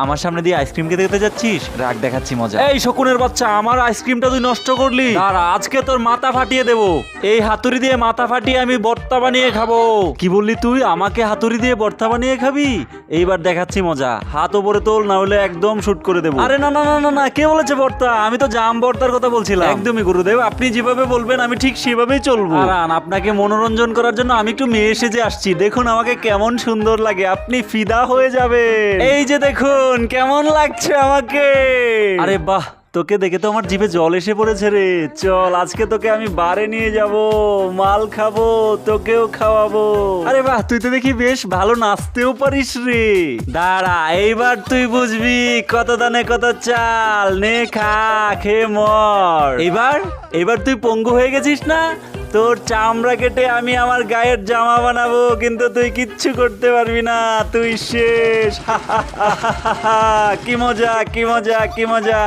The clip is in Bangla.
আমার সামনে দিয়ে আইসক্রিম খেতে খেতে যাচ্ছিস? রাগ দেখাচ্ছি মজা। এই শকুনের বাচ্চা, আমার আইসক্রিমটা তুই নষ্ট করলি। দাঁড়া, আজকে তোর মাথা ফাটিয়ে দেবো। এই হাতুড়ি দিয়ে মাথা ফাটিয়ে আমি ভর্তা বানিয়ে খাবো। কি বললি তুই? আমাকে হাতুড়ি দিয়ে ভর্তা বানিয়ে খাবি? এইবার দেখাচ্ছি মজা। হাত ওপরে তোল, না হলে একদম শুট করে দেবো। আরে না না না না না, কে বলেছে ভর্তা? আমি তো জাম ভর্তার কথা বলছিলাম। একদমই গুরুদেব, আপনি যেভাবে বলবেন আমি ঠিক সেভাবেই চলবো। আর আপনাকে মনোরঞ্জন করার জন্য আমি একটু মেয়ে সেজে আসছি। দেখুন আমাকে কেমন সুন্দর লাগে, আপনি ফিদা হয়ে যাবেন। এই যে দেখুন কেমন লাগছে আমাকে। আরে বাহ, তোকে দেখে তো আমার জিভে জল এসে পড়েছে রে। চল আজকে তোকে আমি বারে নিয়ে যাব, মাল খাবো, তোকেও খাওয়াবো। আরে বাহ, তুই তো দেখি বেশ ভালো নাচতেও পারিস রে। দাঁড়া, এইবার তুই বুঝবি কত দানে কত চাল। নে খা, খেয়ে মর। এবার তুই পঙ্গু হয়ে গেছিস না? তোর চামড়া কেটে আমি আমার গায়ের জামা বানাবো, কিন্তু তুই কিচ্ছু করতে পারবি না, তুই শেষ। কি মজা, কি মজা, কি মজা।